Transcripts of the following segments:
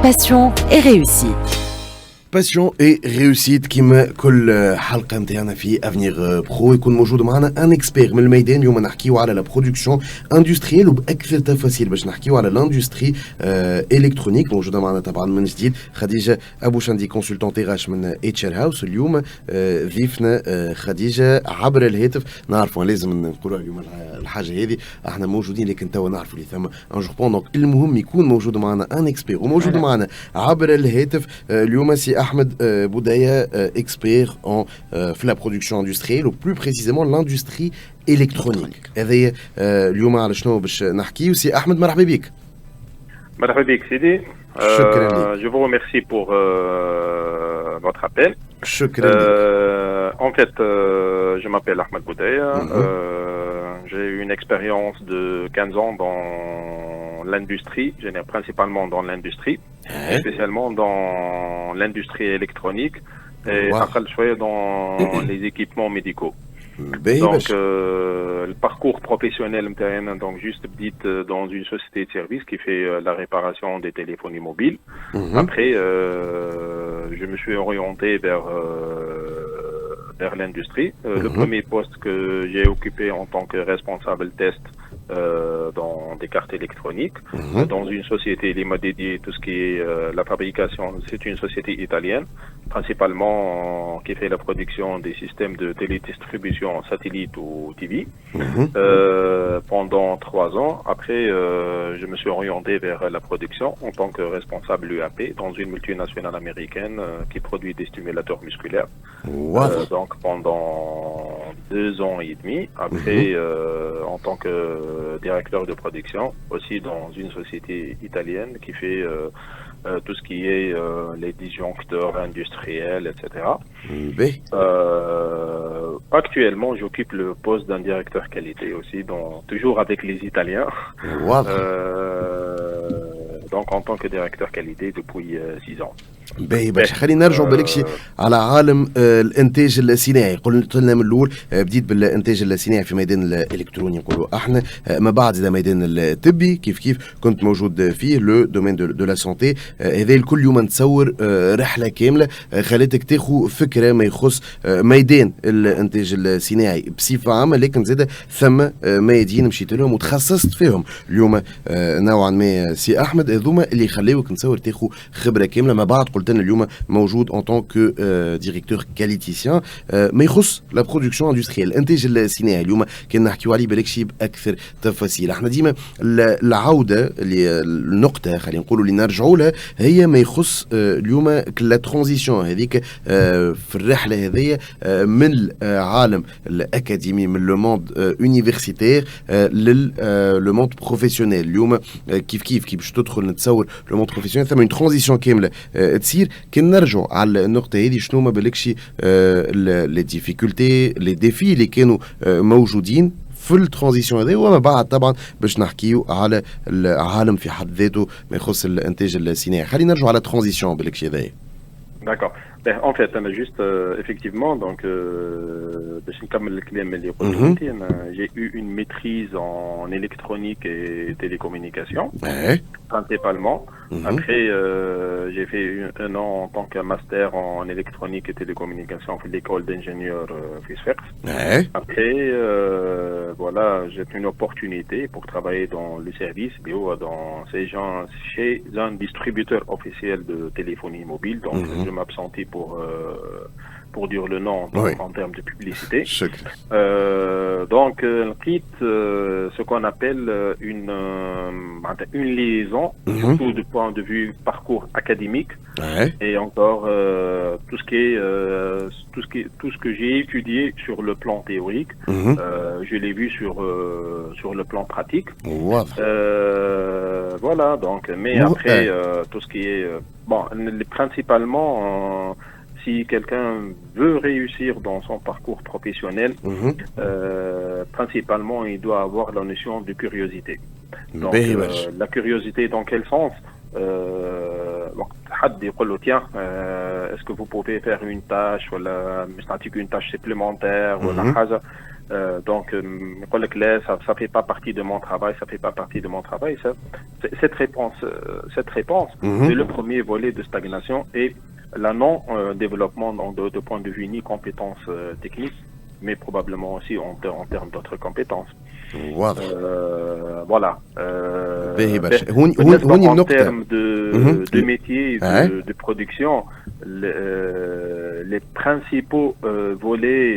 Passion et réussite. باسيون اي ريوسيت كيما كل حلقه نتاعنا في افنيغ برو يكون موجود معنا ان اكسبير من الميدان. اليوم نحكيو على لا برودكسيون اندستريال وباكثر تفاصيل باش نحكيو على لاندستري الكترونيك. موجوده معنا طبعا من جديد خديجه ابو شندي كونسلتون تيغاش من اتش ار هاوس. اليوم ضيفنا خديجه عبر الهاتف. نعرفوا لازم نقولوا اليوم الحاجه هذه احنا موجودين لكن توا نعرفوا اللي ثم ان جور بوندون المهم يكون موجود معنا ان اكسبير وموجود معنا عبر الهاتف اليوم سي Ahmed Boudaya, expert في la production industrielle, ou plus précisément l'industrie électronique. هذه اليوم على شنو باش نحكيو سي أحمد. مرحبا بك. مرحبا بك سيدي. شكرا لك. Je vous remercie pour votre appel. شكرا لك. En fait, je m'appelle Ahmed Boudaya. J'ai une expérience de 15 ans dans l'industrie, principalement dans l'industrie, spécialement dans l'industrie électronique et dans les équipements médicaux. Donc, le parcours professionnel, donc juste petite dans une société de service qui fait la réparation des téléphonies mobiles. Après, je me suis orienté vers l'industrie. Le premier poste que j'ai occupé en tant que responsable test dans des cartes électroniques, dans une société, il m'a dédié tout ce qui est la fabrication. C'est une société italienne, principalement qui fait la production des systèmes de télédistribution satellite ou TV. Pendant 3 ans. Après, je me suis orienté vers la production en tant que responsable UAP dans une multinationale américaine qui produit des stimulateurs musculaires. Donc pendant 2 ans et demi. Après, en tant que directeur de production, aussi dans une société italienne qui fait tout ce qui est les disjoncteurs industriels, etc. Actuellement, j'occupe le poste d'un directeur qualité aussi, toujours avec les Italiens. Donc en tant que directeur qualité depuis 6 ans. باش خلينا نرجعوا بالكشي على عالم الانتاج الصناعي. قلت لنا من الاول بديت بالانتاج الصناعي في ميدان الالكتروني نقولوا احنا، ما بعد اذا ميدان الطبي كيف كنت موجود فيه لو دومين دو لا سونتي. هذا الكل يوم نتصور رحله كامله خلاتك تاخذ فكره ما يخص ميدان الانتاج الصناعي بصفه عامه، لكن زاد ثم ميادين مشيت لهم وتخصصت فيهم. اليوم نوعا ما سي احمد هذوما اللي خلاوك نتصور تاخذ خبره كامله. ما بعد قلت لنا اليوم موجود en tant que directeur qualiticien ما يخص لا برودكسيون اندستريال الانتاج الصناعي. اليوم كنا نحكيو عليه بالكشي باكثر تفاصيل. احنا ديما العوده للنقطه خلينا نقولوا اللي نرجعوا لها هي ما يخص اليوم لا ترانزيسيون هذيك في الرحله هذيا من العالم الاكاديمي من لو موند يونيفرسيتير للو موند بروفيسيونيل. اليوم كيف باش تدخل نتصور لو موند بروفيسيونيل ثم ترانزيسيون كامله تصير. كي نرجعوا على النقطه هذه شنو ما بالكشي لي ديفيكولتي لي ديفي اللي كانوا موجودين في الترانزيسيون هذه، وما بعد طبعا باش نحكيو على العالم في حد ذاته ما يخص الانتاج الصناعي. خلينا نرجعوا على الترانزيسيون بالكشي هذايا. D'accord. En fait, juste effectivement, donc j'ai eu une maîtrise en électronique et télécommunications, principalement. Après, j'ai fait 1 an en tant que master en électronique et télécommunications à l'école d'ingénieurs FISFEX. Après, voilà, j'ai une opportunité pour travailler dans le service chez un distributeur officiel de téléphonie mobile. Donc, je m'absentais pour dire le nom en termes de publicité. Donc, on quitte ce qu'on appelle une liaison, surtout du point de vue parcours académique, et encore tout ce que j'ai étudié sur le plan théorique, je l'ai vu sur le plan pratique. Voilà, donc, mais après, tout ce qui est principalement si quelqu'un veut réussir dans son parcours professionnel, principalement, il doit avoir la notion de curiosité. Donc, la curiosité, dans quel sens حد يقول له tiens est-ce que vous pouvez faire une tâche ولا مش نعطيك une tâche supplémentaire ولا حاجة. Donc, ça fait pas partie de mon travail, ça fait pas partie de mon travail. Cette réponse, c'est le premier volet de stagnation et la non-développement de point de vue ni compétences techniques, mais probablement aussi en termes d'autres compétences. Voilà. En termes de métier, de production, les principaux volets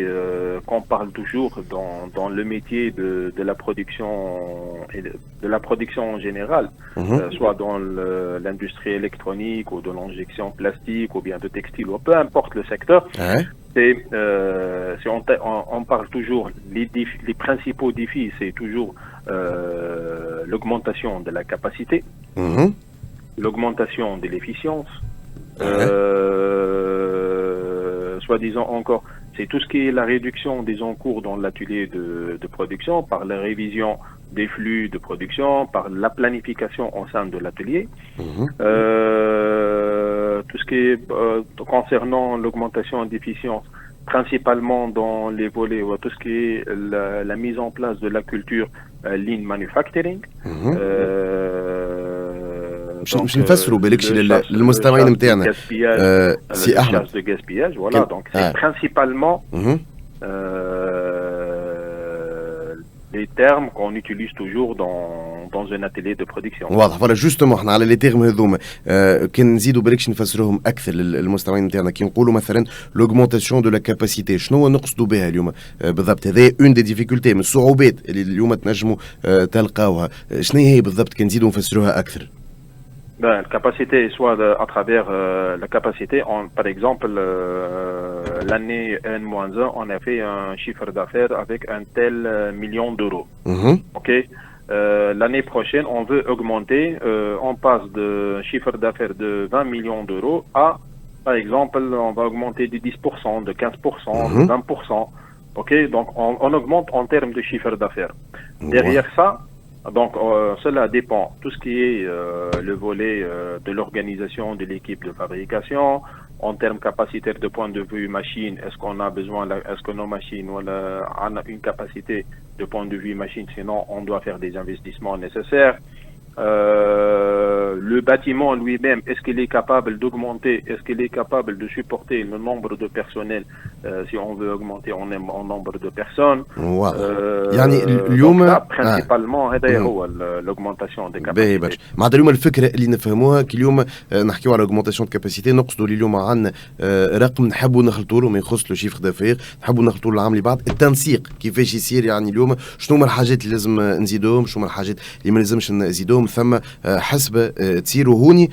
qu'on parle toujours dans le métier de la production et de la production en général, soit dans l'industrie électronique ou de l'injection plastique ou bien de textile, ou peu importe le secteur. On parle toujours, les principaux défis, c'est toujours l'augmentation de la capacité, l'augmentation de l'efficience, soi-disant encore, c'est tout ce qui est la réduction des encours dans l'atelier de production par la révision des flux de production, par la planification au sein de l'atelier. Tout ce qui est concernant l'augmentation d'efficience, principalement dans les volets, tout ce qui est la mise en place de la culture lean manufacturing. باش نفسروا بالكش للمستمعين نتاعنا سي احمد de gaspillage, voilà. Donc c'est principalement les termes qu'on utilise toujours dans un atelier de production. واضح. فوالا جوستومون احنا على لي تيرم هذوما كان نزيدوا بالكش نفسروهم اكثر للمستمعين نتاعنا كي نقولوا مثلا لوغمونتاسيون دو لا كاباسيتي، شنو نقصدوا بها اليوم بالضبط؟ هذا اون دي ديفيكولتي من الصعوبات اللي اليوم تنجموا تلقاوها، شنو هي بالضبط كان نزيدوا نفسروها اكثر؟ La capacité, soit à travers la capacité, par exemple, l'année N-1, on a fait un chiffre d'affaires avec un tel million d'euros. Ok. L'année prochaine, on veut augmenter, on passe de chiffre d'affaires de 20 millions d'euros à, par exemple, on va augmenter de 10%, de 15%, de 20%. Ok. Donc, on augmente en termes de chiffre d'affaires. Derrière ça, donc cela dépend, tout ce qui est le volet de l'organisation de l'équipe de fabrication, en termes capacitaires de point de vue machine, est-ce qu'on a besoin, est-ce que nos machines ont une capacité de point de vue machine, sinon on doit faire des investissements nécessaires. Le bâtiment lui-même, est-ce qu'il est capable d'augmenter, est-ce qu'il est capable de supporter le nombre de personnel si on veut augmenter en nombre de personnes. يعني اليوم principalement هذا هو l'augmentation des capacités. معناتها اليوم الفكره اللي نفهموها كي اليوم نحكيو على augmentation de capacité، نقصدوا اليوم عندنا رقم نحبوا نخلطوا له ما يخص لو شيفر دافير، نحبوا نخلطوا له العام اللي بعد، التنسيق كيفاش يصير. يعني اليوم شنو هما الحاجات اللي لازم نزيدوهم، شنو هما الحاجات اللي ما لازمش نزيدوهم، ثم حسب تصيروا هوني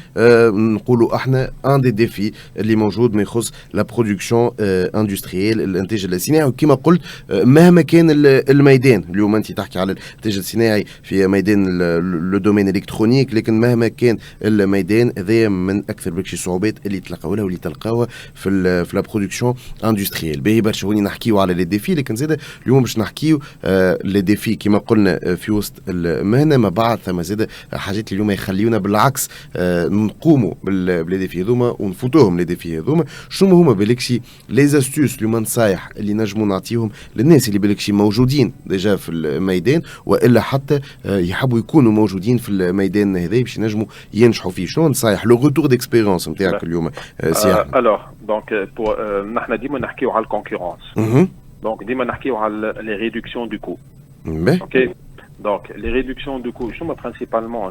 نقولوا احنا ان دي ديفي اللي موجود ما يخص لا برودكسيون اندستريال، الانتاج الصناعي. وكما قلت مهما كان الميدان، اليوم انت تحكي على الانتاج الصناعي في ميدان لو دومين الكترونيك، لكن مهما كان الميدان هذا من اكثر برشا صعوبات اللي تلقاو لها واللي تلقاوها في لا برودكسيون اندستريال. باهي برشا هوني نحكيو على لي ديفي، لكن زاد اليوم باش نحكيو لي ديفي كما قلنا في وسط المهنه. ما بعد ثم زاد حاجات اليوم يخليونا بالعكس نقوموا بلي ديفي هذوما ونفوتوهم لي ديفي هذوما. شنو هما بالكشي لي زاستوس اليوم نصايح اللي نجموا نعطيهم للناس اللي بالكشي موجودين ديجا في الميدان والا حتى يحبوا يكونوا موجودين في الميدان هذا باش ينجموا ينجحوا فيه؟ شنو نصايح لو روتور ديكسبيريونس نتاعك اليوم سي احمد؟ الوغ دونك نحن ديما نحكيو على الكونكورونس، دونك ديما نحكيو على لي ريدكسيون دو كو. اوكي. Donc, les réductions de coûts, principalement,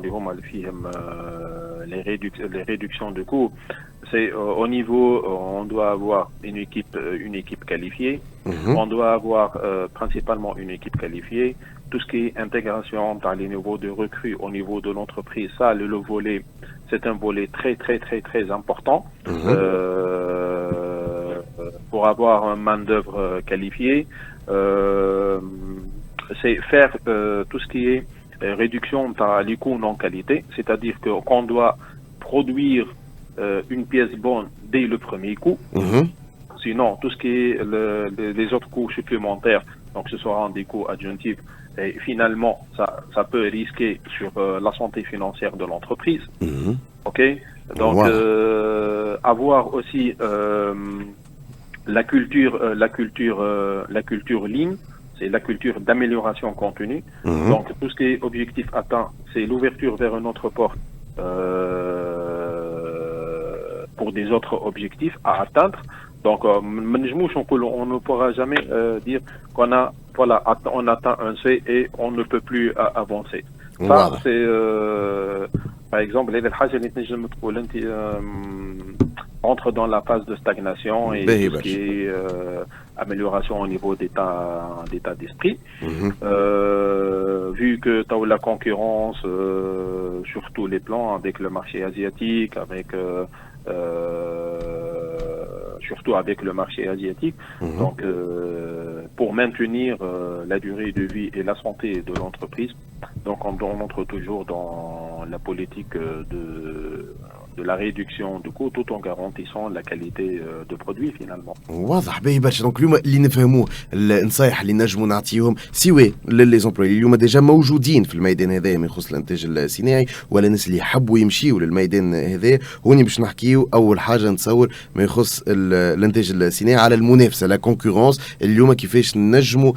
les réductions de coûts, c'est au niveau, on doit avoir une équipe qualifiée, on doit avoir principalement une équipe qualifiée, tout ce qui est intégration dans les niveaux de recrues au niveau de l'entreprise, ça, le volet, c'est un volet très, très, très, très important pour avoir un main-d'œuvre qualifié. C'est faire tout ce qui est réduction des coûts non qualité, c'est-à-dire qu'on doit produire une pièce bonne dès le premier coup. Sinon, tout ce qui est les autres coûts supplémentaires, donc ce sera des coûts adjonctifs, et finalement, ça peut risquer sur la santé financière de l'entreprise. Ok. Donc avoir aussi la culture ligne, c'est la culture d'amélioration continue. Donc tout ce qui est objectif atteint, c'est l'ouverture vers une autre porte pour des autres objectifs à atteindre. Donc on ne pourra jamais dire qu'on a on atteint un C et on ne peut plus avancer. Ça c'est par exemple entre dans la phase de stagnation et tout ce qui est amélioration au niveau d'état d'esprit. Vu que tu as la concurrence sur tous les plans avec le marché asiatique, surtout avec le marché asiatique. Donc, pour maintenir la durée de vie et la santé de l'entreprise, donc on entre toujours dans la politique de la réduction du coût tout en garantissant la qualité de produit finalement. واضح باهي برشا. دونك اليوم اللي نفهموه النصايح اللي نجموا نعطيهم سواء للي زومبلوي اليوم ديجا موجودين في الميدان هذا ما يخص الانتاج الصناعي ولا الناس اللي يحبوا يمشيوا للميدان هذا. هوني باش نحكيو اول حاجه نتصور ما يخص الانتاج الصناعي على المنافسه لا كونكورونس اليوم كيفاش نجموا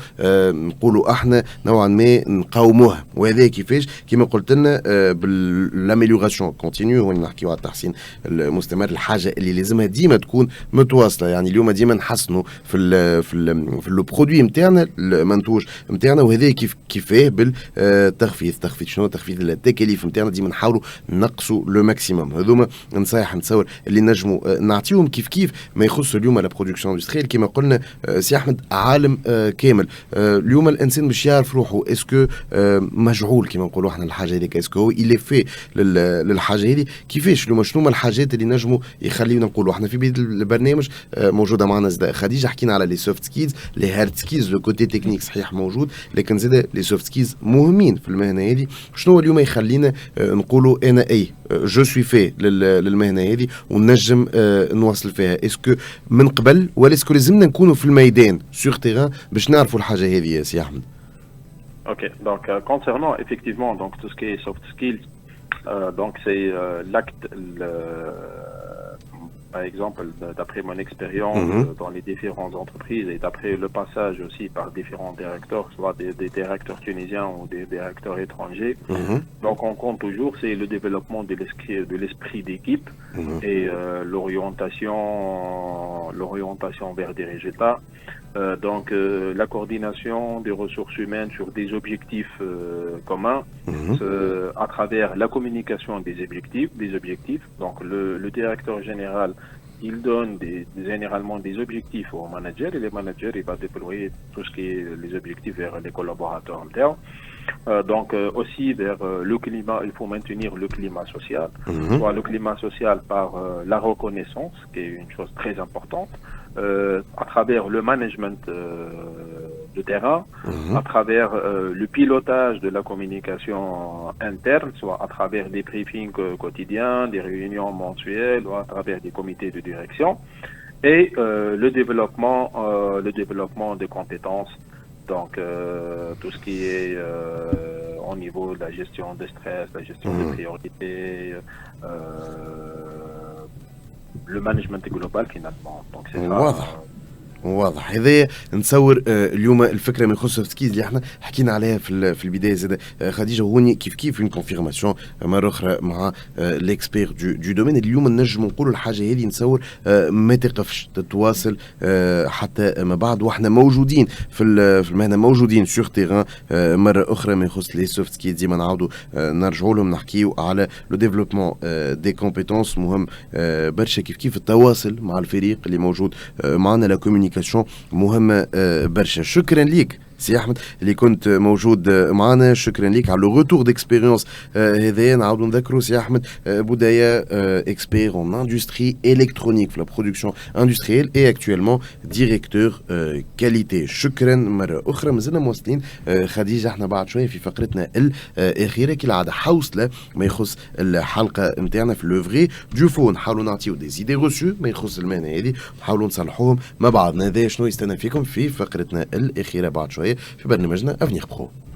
نقولوا احنا نوعا ما نقاوموها وهذا كيفاش كما قلت لنا بالاميليوراسيون كونتينيو. هوني نحكيو على التحسين المستمر الحاجه اللي لازمها ديما تكون متواصله. يعني اليوم ديما نحسنوا في لو برودوي نتاعنا المنتوج نتاعنا وهذا كيفاه بالتخفيض. تخفيض شنو؟ تخفيض التكاليف نتاعنا ديما نحاولوا نقصوا لو ماكسيموم. هذوما نصايح نتصور اللي نجموا نعطيهم كيف ما يخص اليوم لا برودكسيون اندستريال. كما قلنا سي احمد عالم كامل. اليوم الانسان باش يعرف روحه اسكو مجعول كما نقولوا احنا الحاجه هذيك اسكو الي في للحاجه هذه كيفاش اليوم شنو الحاجات اللي نجموا يخليونا نقولوا احنا في بدايه البرنامج موجوده معنا زاد خديجه حكينا على لي سوفت سكيلز لي هارد سكيلز لو كوتي تكنيك صحيح موجود لكن زاد لي سوفت سكيلز مهمين في المهنه هذه. شنو اليوم يخلينا نقولوا انا اي جو سوي في للمهنه هذه ونجم نواصل فيها اسكو من قبل ولا اسكو لازمنا نكونوا في الميدان سور تيران باش نعرفوا الحاجه هذه يا سي احمد. Ok, donc concernant effectivement donc tout ce qui est soft skills, donc c'est l'acte, par exemple d'après mon expérience dans les différentes entreprises et d'après le passage aussi par différents directeurs, soit des directeurs tunisiens ou des directeurs étrangers. Donc on compte toujours c'est le développement de l'esprit d'équipe et l'orientation vers des résultats. Donc la coordination des ressources humaines sur des objectifs communs à travers la communication des objectifs. Donc le directeur général il donne généralement des objectifs aux managers et les managers il va déployer tout ce qui est les objectifs vers les collaborateurs internes. Donc aussi vers le climat, il faut maintenir le climat social, soit le climat social par la reconnaissance qui est une chose très importante, à travers le management de terrain, à travers le pilotage de la communication interne, soit à travers des briefings quotidiens, des réunions mensuelles, ou à travers des comités de direction, et le développement des compétences. Donc tout ce qui est au niveau de la gestion de stress, la gestion des priorités, le management global finalement. Donc c'est ça. واضح. هذا نتصور اليوم الفكره من خصوص سكيز اللي احنا حكينا عليها في البدايه زاد خديجه هوني كيف اون كونفيرماسيون مره اخرى مع ليكسبير دو دومين. اليوم نجم نقولوا الحاجه هذه نتصور ما تقفش تتواصل حتى ما بعد واحنا موجودين في المهنه موجودين سور تيران مره اخرى ما يخص لي سوفت سكيلز ديما نعاودوا نرجعوا لهم نحكيو على لو ديفلوبمون دي كومبيتونس مهم برشا كيف التواصل مع الفريق اللي موجود معنا لا كومونيكاسيون مهمة برشا. شكرا ليك سي احمد اللي كنت موجود معنا. شكرا ليك على لو روتور ديكسبيريونس هذايا. نعاودوا نذكروا سي احمد بودايا اكسبير اون اندستري الكترونيك في لا برودكسيون اندستريال اي اكtuellement ديريكتور كاليتي. شكرا مره اخرى. مازلنا مواصلين خديجه احنا بعد شويه في فقرتنا الاخيره كالعاده حوصله ما يخص الحلقه نتاعنا في لوفري دو فو. نحاولوا نعطيو دي زيدي روسو ما يخص المهنه هذه نحاولوا نصلحوهم مع بعضنا. هذا شنو يستنى فيكم في فقرتنا الاخيره بعد شويه في برنامجنا افنيغ برو.